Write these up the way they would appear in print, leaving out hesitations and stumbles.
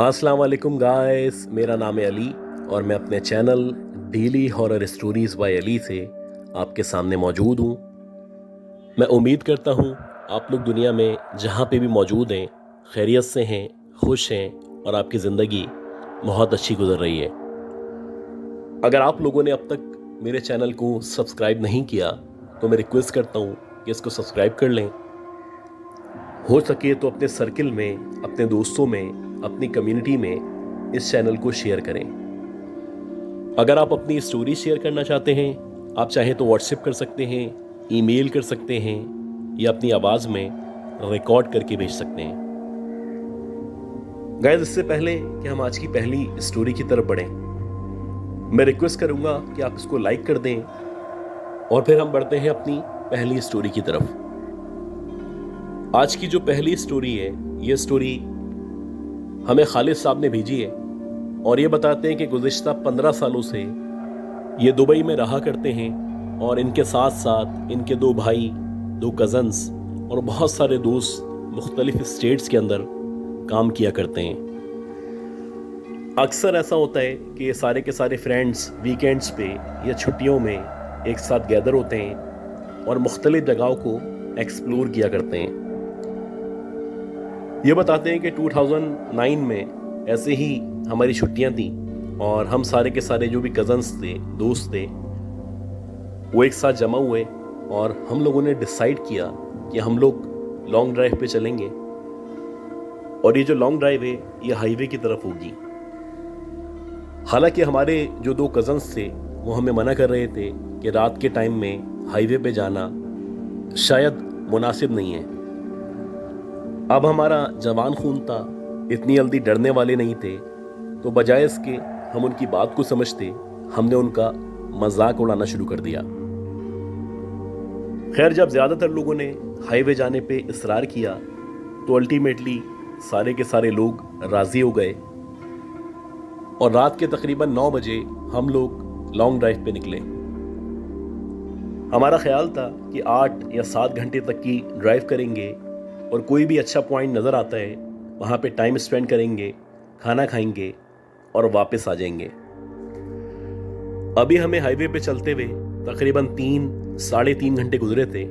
अस्सलाम वालेकुम गाइस, मेरा नाम है अली और मैं अपने channel daily horror stories by Ali से आपके सामने मौजूद हूँ। मैं उम्मीद करता हूँ आप लोग दुनिया में जहाँ पे भी मौजूद हैं खैरियत से हैं, खुश हैं और आपकी ज़िंदगी बहुत अच्छी गुजर रही है। अगर आप लोगों ने अब तक मेरे चैनल को सब्सक्राइब नहीं किया तो मैं रिक्वेस्ट करता हूँ कि इसको सब्सक्राइब कर लें। हो सके तो अपने सर्किल में, अपने दोस्तों में, अपनी कम्युनिटी में इस चैनल को शेयर करें। अगर आप अपनी स्टोरी शेयर करना चाहते हैं, आप चाहें तो व्हाट्सएप कर सकते हैं, ईमेल कर सकते हैं या अपनी आवाज़ में रिकॉर्ड करके भेज सकते हैं। गाइस, इससे पहले कि हम आज की पहली स्टोरी की तरफ बढ़ें, मैं रिक्वेस्ट करूंगा कि आप इसको लाइक कर दें और फिर हम बढ़ते हैं अपनी पहली स्टोरी की तरफ। आज की जो पहली स्टोरी है, ये स्टोरी हमें खालिद साहब ने भेजी है और ये बताते हैं कि गुज़िश्ता 15 सालों से ये दुबई में रहा करते हैं और इनके साथ साथ इनके 2 भाई, 2 कज़न्स और बहुत सारे दोस्त मुख्तलिफ स्टेट्स के अंदर काम किया करते हैं। अक्सर ऐसा होता है कि ये सारे के सारे फ्रेंड्स वीकेंड्स पे या छुट्टियों में एक साथ गैदर होते हैं और मुख्तलिफ जगहों को एक्सप्लोर किया करते हैं। ये बताते हैं कि 2009 में ऐसे ही हमारी छुट्टियां थी और हम सारे के सारे जो भी कज़न्स थे, दोस्त थे, वो एक साथ जमा हुए और हम लोगों ने डिसाइड किया कि हम लोग लॉन्ग ड्राइव पे चलेंगे और ये जो लॉन्ग ड्राइव है ये हाईवे की तरफ होगी। हालांकि हमारे जो 2 कज़न्स थे वो हमें मना कर रहे थे कि रात के टाइम में हाईवे पे जाना शायद मुनासिब नहीं है। अब हमारा जवान खून था, इतनी जल्दी डरने वाले नहीं थे, तो बजाय इसके हम उनकी बात को समझते हमने उनका मजाक उड़ाना शुरू कर दिया। खैर, जब ज़्यादातर लोगों ने हाईवे जाने पे इसरार किया तो अल्टीमेटली सारे के सारे लोग राज़ी हो गए और रात के तकरीबन 9 बजे हम लोग लॉन्ग ड्राइव पे निकले। हमारा ख्याल था कि 8 या 7 घंटे तक की ड्राइव करेंगे और कोई भी अच्छा पॉइंट नज़र आता है वहाँ पे टाइम स्पेंड करेंगे, खाना खाएंगे और वापस आ जाएंगे। अभी हमें हाईवे पे चलते हुए तकरीबन 3-3.5 घंटे गुजरे थे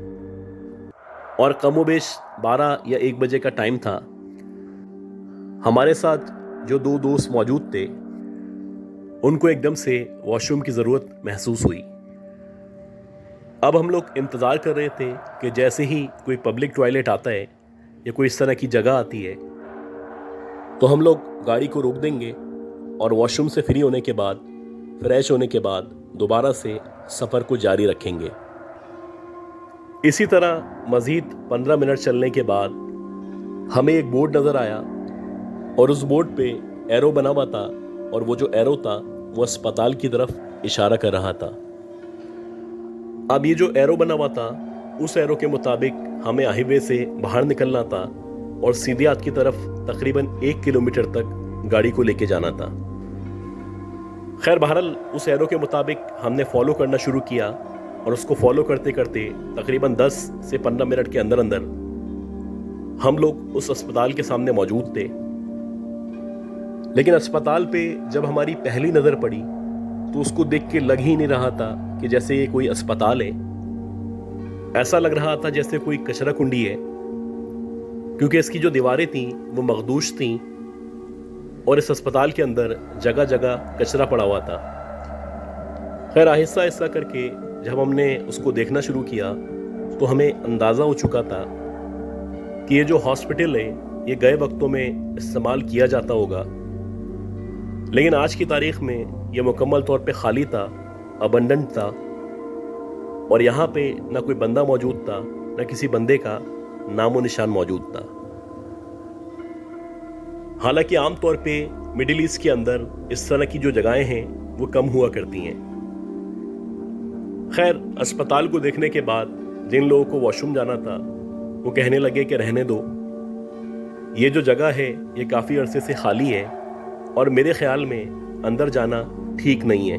और कमोबेश 12 या 1 बजे का टाइम था। हमारे साथ जो 2 दोस्त मौजूद थे उनको एकदम से वॉशरूम की ज़रूरत महसूस हुई। अब हम लोग इंतज़ार कर रहे थे कि जैसे ही कोई पब्लिक टॉयलेट आता है या कोई इस तरह की जगह आती है तो हम लोग गाड़ी को रोक देंगे और वॉशरूम से फ्री होने के बाद, फ्रेश होने के बाद दोबारा से सफ़र को जारी रखेंगे। इसी तरह मज़ीद 15 मिनट चलने के बाद हमें एक बोर्ड नज़र आया और उस बोर्ड पे एरो बना हुआ था और वो जो एरो था वो अस्पताल की तरफ इशारा कर रहा था। अब ये जो एरो बना हुआ था उस एरो के मुताबिक हमें हाईवे से बाहर निकलना था और सीधे हाथ की तरफ तकरीबन 1 किलोमीटर तक गाड़ी को लेके जाना था। खैर, बहरहाल उस एरो के मुताबिक हमने फॉलो करना शुरू किया और उसको फॉलो करते करते तकरीबन 10 से 15 मिनट के अंदर अंदर हम लोग उस अस्पताल के सामने मौजूद थे। लेकिन अस्पताल पे जब हमारी पहली नज़र पड़ी तो उसको देख के लग ही नहीं रहा था कि जैसे ये कोई अस्पताल है। ऐसा लग रहा था जैसे कोई कचरा कुंडी है, क्योंकि इसकी जो दीवारें थीं वो मखदूश थीं और इस अस्पताल के अंदर जगह जगह कचरा पड़ा हुआ था। खैर, आहिस्ता आहिस्ता करके जब हमने उसको देखना शुरू किया तो हमें अंदाज़ा हो चुका था कि ये जो हॉस्पिटल है ये गए वक्तों में इस्तेमाल किया जाता होगा, लेकिन आज की तारीख में यह मुकम्मल तौर पे खाली था, अबंडेंट था और यहाँ पे ना कोई बंदा मौजूद था, ना किसी बंदे का नामो निशान मौजूद था। हालांकि आमतौर पे मिडिल ईस्ट के अंदर इस तरह की जो जगहें हैं वो कम हुआ करती हैं। खैर, अस्पताल को देखने के बाद जिन लोगों को वॉशरूम जाना था वो कहने लगे कि रहने दो, ये जो जगह है ये काफ़ी अरसे से खाली है और मेरे ख्याल में अंदर जाना ठीक नहीं है।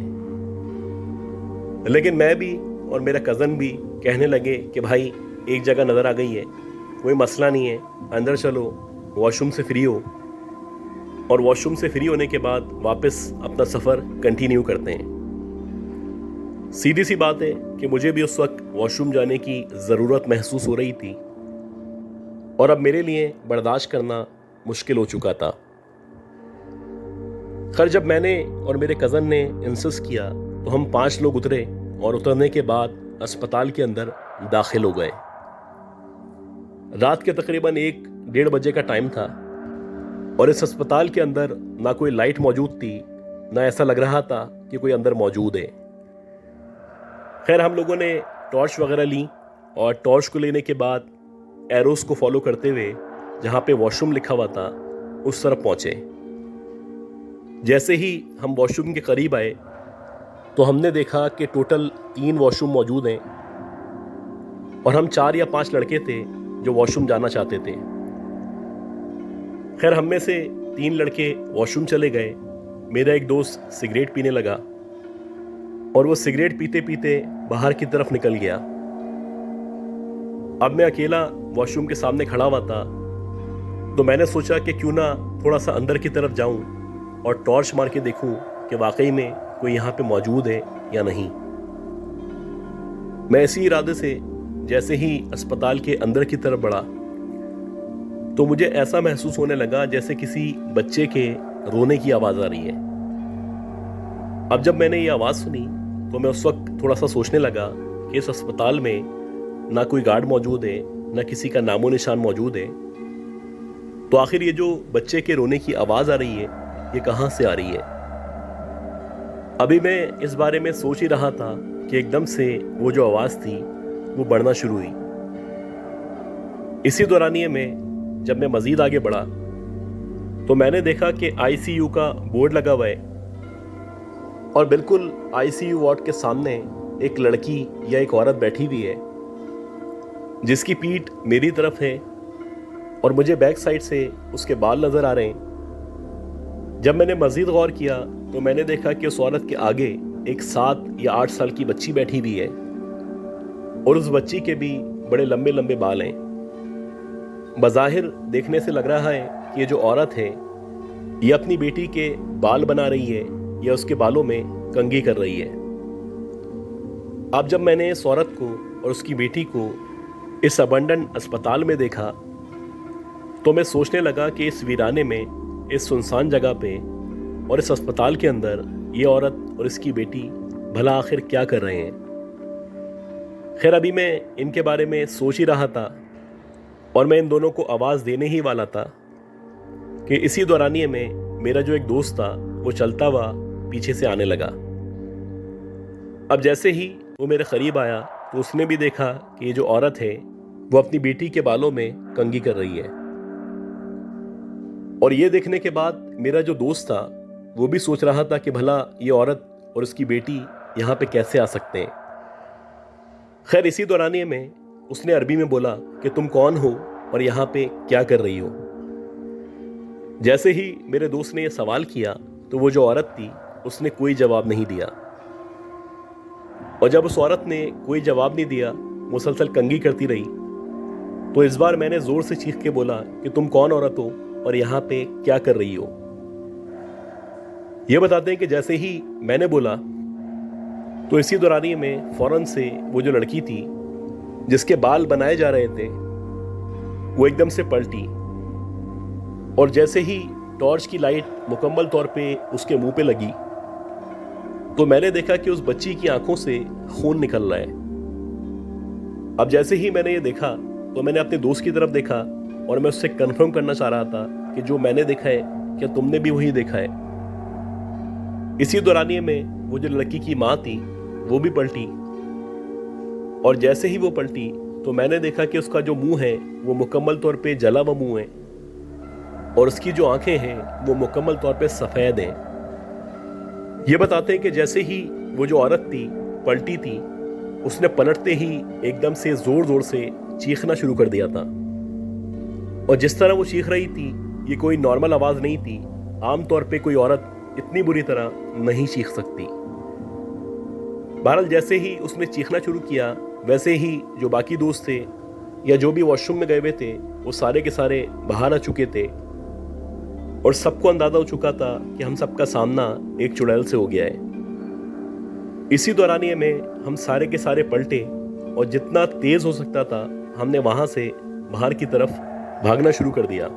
लेकिन मैं भी और मेरा कज़न भी कहने लगे कि भाई एक जगह नज़र आ गई है, कोई मसला नहीं है, अंदर चलो, वॉशरूम से फ्री हो। और वॉशरूम से फ्री होने के बाद वापस अपना सफ़र कंटिन्यू करते हैं। सीधी सी बात है कि मुझे भी उस वक्त वॉशरूम जाने की ज़रूरत महसूस हो रही थी और अब मेरे लिए बर्दाश्त करना मुश्किल हो चुका था। खैर, जब मैंने और मेरे कज़न ने इंसिस्ट किया तो हम 5 लोग उतरे और उतरने के बाद अस्पताल के अंदर दाखिल हो गए। रात के तकरीबन 1-1:30 बजे का टाइम था और इस अस्पताल के अंदर ना कोई लाइट मौजूद थी, ना ऐसा लग रहा था कि कोई अंदर मौजूद है। खैर, हम लोगों ने टॉर्च वगैरह ली और टॉर्च को लेने के बाद एरोस को फॉलो करते हुए जहाँ पे वॉशरूम लिखा हुआ था उस तरफ पहुँचे। जैसे ही हम वॉशरूम के करीब आए तो हमने देखा कि टोटल 3 वॉशरूम मौजूद हैं और हम 4 या 5 लड़के थे जो वॉशरूम जाना चाहते थे। खैर, हम में से 3 लड़के वॉशरूम चले गए। मेरा एक दोस्त सिगरेट पीने लगा और वो सिगरेट पीते पीते बाहर की तरफ निकल गया। अब मैं अकेला वॉशरूम के सामने खड़ा हुआ था तो मैंने सोचा कि क्यों ना थोड़ा सा अंदर की तरफ जाऊं और टॉर्च मार के देखूं कि वाकई में कोई यहाँ पे मौजूद है या नहीं। मैं इसी इरादे से जैसे ही अस्पताल के अंदर की तरफ बढ़ा तो मुझे ऐसा महसूस होने लगा जैसे किसी बच्चे के रोने की आवाज़ आ रही है। अब जब मैंने ये आवाज़ सुनी तो मैं उस वक्त थोड़ा सा सोचने लगा कि इस अस्पताल में ना कोई गार्ड मौजूद है, ना किसी का नामो निशान मौजूद है, तो आखिर ये जो बच्चे के रोने की आवाज़ आ रही है ये कहाँ से आ रही है। अभी मैं इस बारे में सोच ही रहा था कि एकदम से वो जो आवाज़ थी वो बढ़ना शुरू हुई। इसी दौरानिए में जब मैं मज़ीद आगे बढ़ा तो मैंने देखा कि आईसीयू का बोर्ड लगा हुआ है और बिल्कुल आईसीयू वार्ड के सामने एक लड़की या एक औरत बैठी हुई है जिसकी पीठ मेरी तरफ है और मुझे बैक साइड से उसके बाल नज़र आ रहे हैं। जब मैंने मज़ीद गौर किया तो मैंने देखा कि उस औरत के आगे एक 7 या 8 साल की बच्ची बैठी हुई है और उस बच्ची के भी बड़े लंबे लंबे बाल हैं। बज़ाहिर देखने से लग रहा है कि ये जो औरत है ये अपनी बेटी के बाल बना रही है या उसके बालों में कंघी कर रही है। अब जब मैंने इस औरत को और उसकी बेटी को इस अबंडन अस्पताल में देखा तो मैं सोचने लगा कि इस वीराने में, इस सुनसान जगह पे और इस अस्पताल के अंदर ये औरत और इसकी बेटी भला आखिर क्या कर रहे हैं। खैर, अभी मैं इनके बारे में सोच ही रहा था और मैं इन दोनों को आवाज़ देने ही वाला था कि इसी दौरानिए में मेरा जो एक दोस्त था वो चलता हुआ पीछे से आने लगा। अब जैसे ही वो मेरे करीब आया तो उसने भी देखा कि ये जो औरत है वो अपनी बेटी के बालों में कंघी कर रही है। और ये देखने के बाद मेरा जो दोस्त था वो भी सोच रहा था कि भला ये औरत और उसकी बेटी यहाँ पे कैसे आ सकते हैं। खैर, इसी दौरानिए में उसने अरबी में बोला कि तुम कौन हो और यहाँ पे क्या कर रही हो। जैसे ही मेरे दोस्त ने ये सवाल किया तो वो जो औरत थी उसने कोई जवाब नहीं दिया और जब उस औरत ने कोई जवाब नहीं दिया, मुसलसल कंघी करती रही, तो इस बार मैंने ज़ोर से चीख के बोला कि तुम कौन औरत हो और यहाँ पे क्या कर रही हो। ये बताते हैं कि जैसे ही मैंने बोला तो इसी दौरानिए में फ़ौरन से वो जो लड़की थी जिसके बाल बनाए जा रहे थे वो एकदम से पलटी और जैसे ही टॉर्च की लाइट मुकम्मल तौर पे उसके मुंह पे लगी तो मैंने देखा कि उस बच्ची की आंखों से खून निकल रहा है। अब जैसे ही मैंने ये देखा तो मैंने अपने दोस्त की तरफ देखा और मैं उससे कंफर्म करना चाह रहा था कि जो मैंने देखा है क्या तुमने भी वही देखा है। इसी दौरानिए में वो जो लड़की की माँ थी वो भी पलटी और जैसे ही वो पलटी तो मैंने देखा कि उसका जो मुंह है वो मुकम्मल तौर पे जला हुआ मुंह है और उसकी जो आंखें हैं वो मुकम्मल तौर पे सफ़ेद हैं। ये बताते हैं कि जैसे ही वो जो औरत थी पलटी थी उसने पलटते ही एकदम से ज़ोर ज़ोर से चीखना शुरू कर दिया था और जिस तरह वो चीख रही थी ये कोई नॉर्मल आवाज़ नहीं थी। आम तौर पे कोई औरत इतनी बुरी तरह नहीं चीख सकती। बहरहाल जैसे ही उसने चीखना शुरू किया वैसे ही जो बाकी दोस्त थे या जो भी वॉशरूम में गए हुए थे वो सारे के सारे बाहर आ चुके थे और सबको अंदाजा हो चुका था कि हम सबका सामना एक चुड़ैल से हो गया है। इसी दौरानिए में हम सारे के सारे पलटे और जितना तेज हो सकता था हमने वहां से बाहर की तरफ भागना शुरू कर दिया।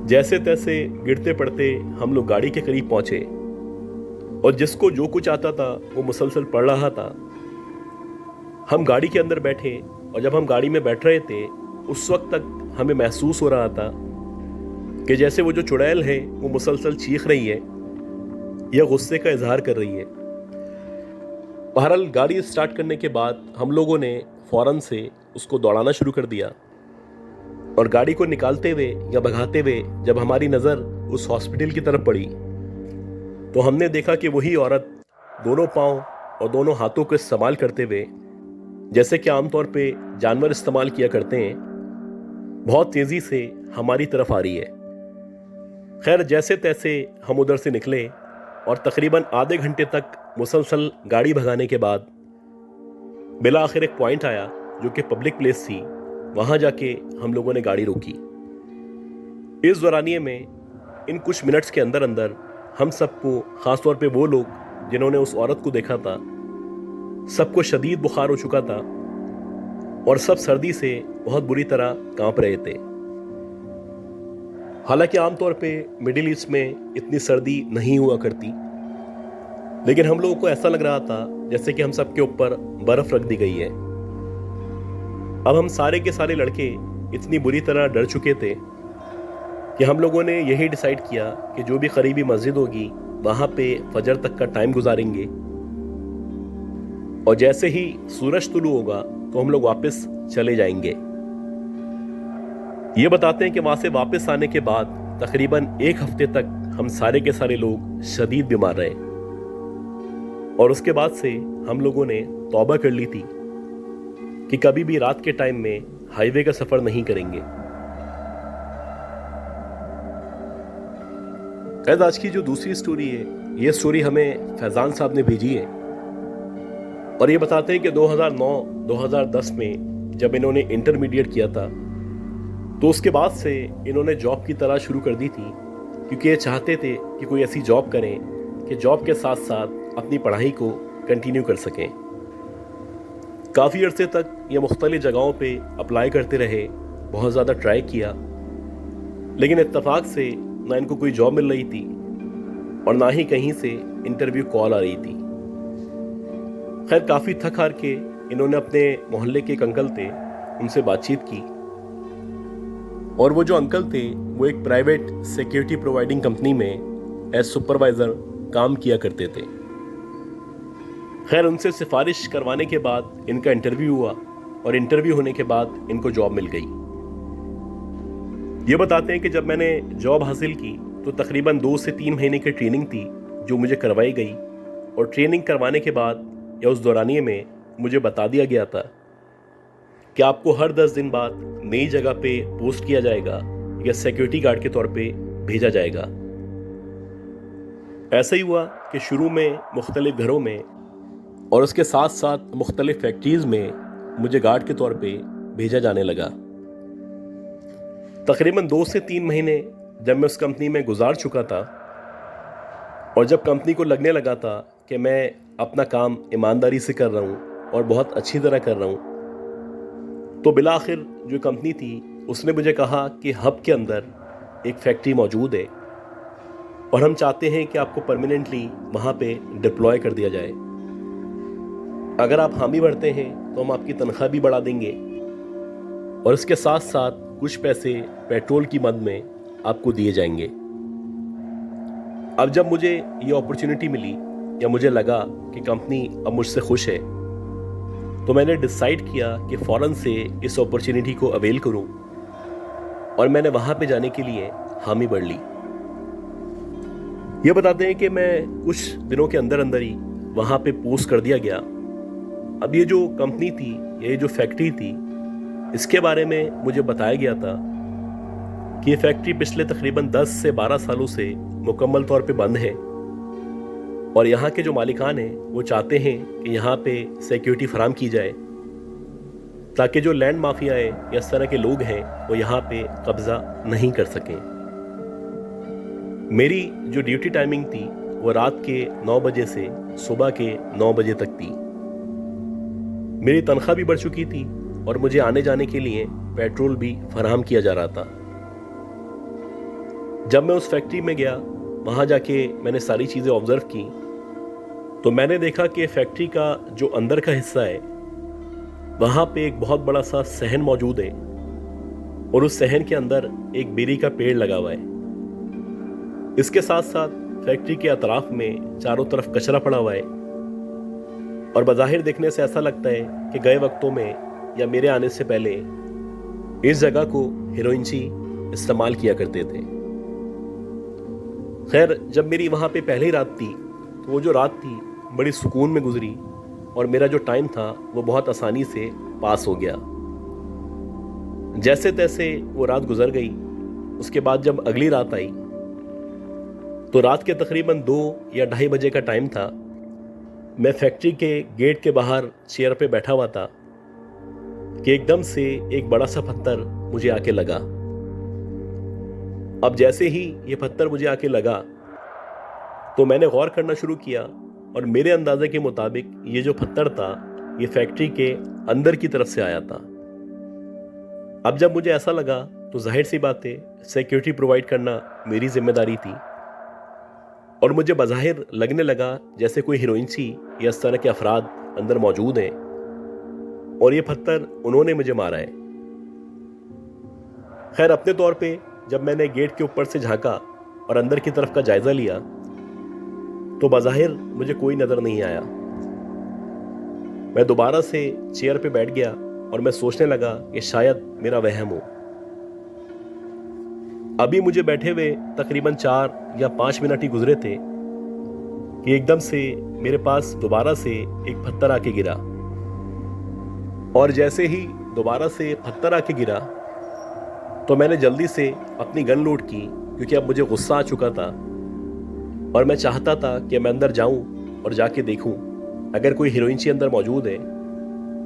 जैसे तैसे गिरते पड़ते हम लोग गाड़ी के करीब पहुंचे और जिसको जो कुछ आता था वो मुसलसल पढ़ रहा था। हम गाड़ी के अंदर बैठे और जब हम गाड़ी में बैठ रहे थे उस वक्त तक हमें महसूस हो रहा था कि जैसे वो जो चुड़ैल है वो मुसलसल चीख रही है या गुस्से का इजहार कर रही है। बहरहाल गाड़ी स्टार्ट करने के बाद हम लोगों ने फौरन से उसको दौड़ाना शुरू कर दिया और गाड़ी को निकालते हुए या भगाते हुए जब हमारी नज़र उस हॉस्पिटल की तरफ पड़ी तो हमने देखा कि वही औरत दोनों पाँव और दोनों हाथों को इस्तेमाल करते हुए, जैसे कि आमतौर पे जानवर इस्तेमाल किया करते हैं, बहुत तेज़ी से हमारी तरफ आ रही है। खैर जैसे तैसे हम उधर से निकले और तकरीबन आधे घंटे तक मुसलसल गाड़ी भगाने के बाद बिला आखिर एक पॉइंट आया जो कि पब्लिक प्लेस थी। वहां जाके हम लोगों ने गाड़ी रोकी। इस दौरानिए में इन कुछ मिनट्स के अंदर अंदर हम सबको, ख़ासतौर पे वो लोग जिन्होंने उस औरत को देखा था, सबको शदीद बुखार हो चुका था और सब सर्दी से बहुत बुरी तरह कांप रहे थे। हालांकि आमतौर पे मिडिल ईस्ट में इतनी सर्दी नहीं हुआ करती, लेकिन हम लोगों को ऐसा लग रहा था जैसे कि हम सबके ऊपर बर्फ रख दी गई है। अब हम सारे के सारे लड़के इतनी बुरी तरह डर चुके थे कि हम लोगों ने यही डिसाइड किया कि जो भी करीबी मस्जिद होगी वहां पे फजर तक का टाइम गुजारेंगे और जैसे ही सूरज तुलू होगा तो हम लोग वापस चले जाएंगे। ये बताते हैं कि वहां से वापस आने के बाद तकरीबन एक हफ्ते तक हम सारे के सारे लोग शदीद बीमार रहे और उसके बाद से हम लोगों ने तौबा कर ली थी कि कभी भी रात के टाइम में हाईवे का सफर नहीं करेंगे। आज की जो दूसरी स्टोरी है, ये स्टोरी हमें फैजान साहब ने भेजी है और ये बताते हैं कि 2009-2010 में जब इन्होंने इंटरमीडिएट किया था तो उसके बाद से इन्होंने जॉब की तलाश शुरू कर दी थी, क्योंकि ये चाहते थे कि कोई ऐसी जॉब करें कि जॉब के साथ साथ अपनी पढ़ाई को कंटिन्यू कर सकें। काफ़ी अरसे तक ये मुख्तलिफ जगहों पे अप्लाई करते रहे, बहुत ज़्यादा ट्राई किया, लेकिन इत्तेफाक से ना इनको कोई जॉब मिल रही थी और ना ही कहीं से इंटरव्यू कॉल आ रही थी। खैर काफ़ी थक हार के इन्होंने अपने मोहल्ले के एक अंकल थे, उनसे बातचीत की और वो जो अंकल थे वो एक प्राइवेट सिक्योरिटी प्रोवाइडिंग कंपनी में एज सुपरवाइज़र काम किया करते थे। खैर उनसे सिफारिश करवाने के बाद इनका इंटरव्यू हुआ और इंटरव्यू होने के बाद इनको जॉब मिल गई। ये बताते हैं कि जब मैंने जॉब हासिल की तो तकरीबन 2 से 3 महीने की ट्रेनिंग थी जो मुझे करवाई गई और ट्रेनिंग करवाने के बाद या उस दौरानिए में मुझे बता दिया गया था कि आपको हर 10 दिन बाद नई जगह पे पोस्ट किया जाएगा या सिक्योरिटी गार्ड के तौर पे भेजा जाएगा। ऐसा ही हुआ कि शुरू में मुख्तलिफ घरों में और उसके साथ साथ मुख्तलिफ फैक्ट्रीज़ में मुझे गार्ड के तौर पे भेजा जाने लगा। तकरीबन 2 से 3 महीने जब मैं उस कंपनी में गुजार चुका था और जब कंपनी को लगने लगा था कि मैं अपना काम ईमानदारी से कर रहा हूँ और बहुत अच्छी तरह कर रहा हूँ, तो बिला आखिर जो कंपनी थी उसने मुझे कहा कि हब के अंदर एक फैक्ट्री मौजूद है और हम चाहते हैं कि आपको परमानेंटली वहाँ पे डिप्लॉय कर दिया जाए। अगर आप हामी भरते हैं तो हम आपकी तनख्वाह भी बढ़ा देंगे और इसके साथ साथ कुछ पैसे पेट्रोल की मद में आपको दिए जाएंगे। अब जब मुझे ये अपॉर्चुनिटी मिली या मुझे लगा कि कंपनी अब मुझसे खुश है, तो मैंने डिसाइड किया कि फ़ौरन से इस अपॉर्चुनिटी को अवेल करूं और मैंने वहाँ पे जाने के लिए हामी भर ली। ये बताते हैं कि मैं कुछ दिनों के अंदर अंदर ही वहाँ पे पोस्ट कर दिया गया। अब ये जो कंपनी थी, ये जो फैक्ट्री थी, इसके बारे में मुझे बताया गया था कि ये फैक्ट्री पिछले तकरीबन 10 से 12 सालों से मुकम्मल तौर पे बंद है और यहाँ के जो मालिकान हैं वो चाहते हैं कि यहाँ पे सिक्योरिटी फराम की जाए ताकि जो लैंड माफिया है या इस तरह के लोग हैं वो यहाँ पे कब्ज़ा नहीं कर सकें। मेरी जो ड्यूटी टाइमिंग थी वो रात के 9 बजे से सुबह के 9 बजे तक थी। मेरी तनख्वाह भी बढ़ चुकी थी और मुझे आने जाने के लिए पेट्रोल भी फराहम किया जा रहा था। जब मैं उस फैक्ट्री में गया, वहां जाके मैंने सारी चीज़ें ऑब्जर्व की, तो मैंने देखा कि फैक्ट्री का जो अंदर का हिस्सा है वहां पे एक बहुत बड़ा सा सहन मौजूद है और उस सहन के अंदर एक बेरी का पेड़ लगा हुआ है। इसके साथ साथ फैक्ट्री के अतराफ में चारों तरफ कचरा पड़ा हुआ है और बज़ाहिर देखने से ऐसा लगता है कि गए वक्तों में या मेरे आने से पहले इस जगह को हीरोइनची इस्तेमाल किया करते थे। खैर, जब मेरी वहाँ पे पहली रात थी तो वो जो रात थी बड़ी सुकून में गुजरी और मेरा जो टाइम था वो बहुत आसानी से पास हो गया। जैसे तैसे वो रात गुजर गई। उसके बाद जब अगली रात आई तो रात के तकरीबन 2 या 2:30 बजे का टाइम था। मैं फैक्ट्री के गेट के बाहर चेयर पे बैठा हुआ था कि एकदम से एक बड़ा सा पत्थर मुझे आके लगा। अब जैसे ही ये पत्थर मुझे आके लगा तो मैंने गौर करना शुरू किया और मेरे अंदाजे के मुताबिक ये जो पत्थर था ये फैक्ट्री के अंदर की तरफ से आया था। अब जब मुझे ऐसा लगा तो जाहिर सी बात है, सिक्योरिटी प्रोवाइड करना मेरी जिम्मेदारी थी और मुझे बज़ाहिर लगने लगा जैसे कोई हीरोइनची या इस तरह के अफराद अंदर मौजूद हैं और ये पत्थर उन्होंने मुझे मारा है। खैर, अपने तौर पे जब मैंने गेट के ऊपर से झांका और अंदर की तरफ का जायजा लिया तो बज़ाहिर मुझे कोई नजर नहीं आया। मैं दोबारा से चेयर पे बैठ गया और मैं सोचने लगा कि शायद मेरा वहम हो। अभी मुझे बैठे हुए तकरीबन 4 या 5 मिनट ही गुजरे थे कि एकदम से मेरे पास दोबारा से एक पत्थर आके गिरा और जैसे ही दोबारा से पत्थर आके गिरा तो मैंने जल्दी से अपनी गन लोड की, क्योंकि अब मुझे गुस्सा आ चुका था और मैं चाहता था कि मैं अंदर जाऊं और जाके देखूं अगर कोई हीरोइनची अंदर मौजूद है,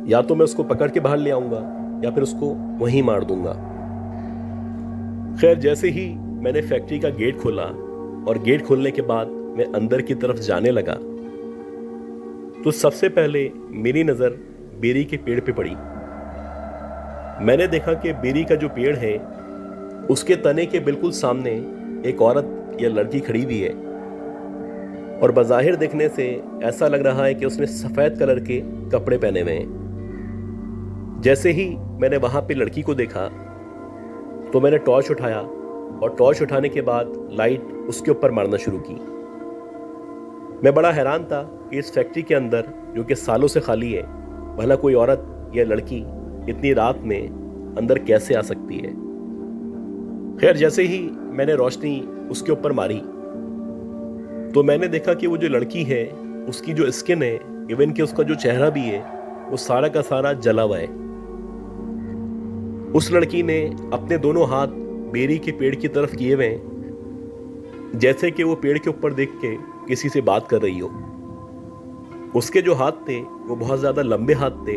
या तो मैं उसको पकड़ के बाहर ले आऊंगा या फिर उसको वहीं मार दूंगा। खैर, जैसे ही मैंने फैक्ट्री का गेट खोला और गेट खोलने के बाद मैं अंदर की तरफ जाने लगा तो सबसे पहले मेरी नज़र बेरी के पेड़ पे पड़ी। मैंने देखा कि बेरी का जो पेड़ है उसके तने के बिल्कुल सामने एक औरत या लड़की खड़ी हुई है और बज़ाहिर देखने से ऐसा लग रहा है कि उसने सफ़ेद कलर के कपड़े पहने हुए हैं। जैसे ही मैंने वहाँ पे लड़की को देखा तो मैंने टॉर्च उठाया और टॉर्च उठाने के बाद लाइट उसके ऊपर मारना शुरू की। मैं बड़ा हैरान था कि इस फैक्ट्री के अंदर, जो कि सालों से खाली है, भला कोई औरत या लड़की इतनी रात में अंदर कैसे आ सकती है। खैर, जैसे ही मैंने रोशनी उसके ऊपर मारी तो मैंने देखा कि वो जो लड़की है उसकी जो स्किन है, इवन कि उसका जो चेहरा भी है, वो सारा का सारा जला हुआ है। उस लड़की ने अपने दोनों हाथ बेरी के पेड़ की तरफ किए हुए हैं, जैसे कि वो पेड़ के ऊपर देख के किसी से बात कर रही हो। उसके जो हाथ थे वो बहुत ज्यादा लंबे हाथ थे।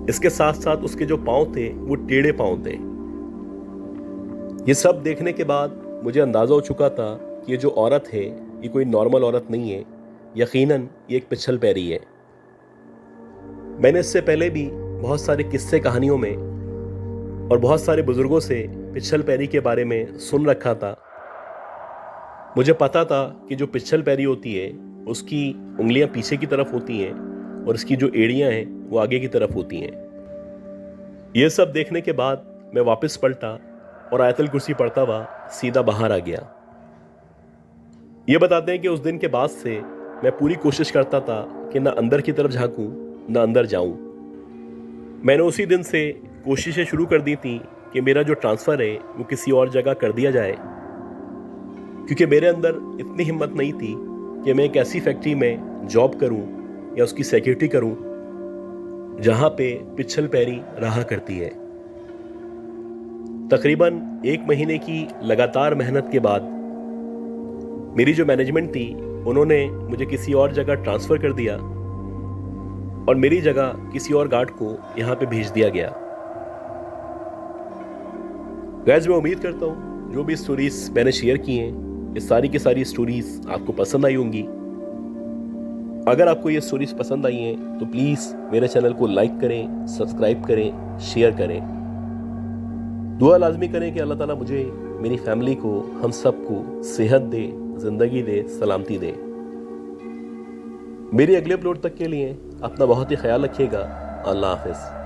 इसके साथ साथ उसके जो पांव थे वो टेढ़े पांव थे। ये सब देखने के बाद मुझे अंदाजा हो चुका था कि ये जो औरत है ये कोई नॉर्मल औरत नहीं है, यकीनन ये एक पिछल पैरी है। मैंने इससे पहले भी बहुत सारे किस्से कहानियों में और बहुत सारे बुजुर्गों से पिछल पैरी के बारे में सुन रखा था। मुझे पता था कि जो पिछल पैरी होती है उसकी उंगलियां पीछे की तरफ होती हैं और उसकी जो एड़ियां हैं वो आगे की तरफ होती हैं। ये सब देखने के बाद मैं वापस पलटा और आयतल कुर्सी पढ़ता हुआ सीधा बाहर आ गया। ये बताते हैं कि उस दिन के बाद से मैं पूरी कोशिश करता था कि ना अंदर की तरफ झांकूं ना अंदर जाऊं। मैंने उसी दिन से कोशिशें शुरू कर दी थी कि मेरा जो ट्रांसफ़र है वो किसी और जगह कर दिया जाए, क्योंकि मेरे अंदर इतनी हिम्मत नहीं थी कि मैं एक ऐसी फैक्ट्री में जॉब करूं या उसकी सिक्योरिटी करूं जहां पे पिछल पैरी रहा करती है। तकरीबन 1 महीने की लगातार मेहनत के बाद मेरी जो मैनेजमेंट थी उन्होंने मुझे किसी और जगह ट्रांसफ़र कर दिया और मेरी जगह किसी और गार्ड को यहाँ पे भेज दिया गया। गाइस, मैं उम्मीद करता हूँ जो भी स्टोरीज मैंने शेयर की हैं ये सारी की सारी स्टोरीज आपको पसंद आई होंगी। अगर आपको ये स्टोरीज पसंद आई हैं तो प्लीज़ मेरे चैनल को लाइक करें, सब्सक्राइब करें, शेयर करें। दुआ लाजमी करें कि अल्लाह ताला मुझे, मेरी फैमिली को, हम सबको सेहत दे, ज़िंदगी दे, सलामती दे। मेरी अगले अपलोड तक के लिए अपना बहुत ही ख्याल रखिएगा। अल्लाह हाफ़िज़।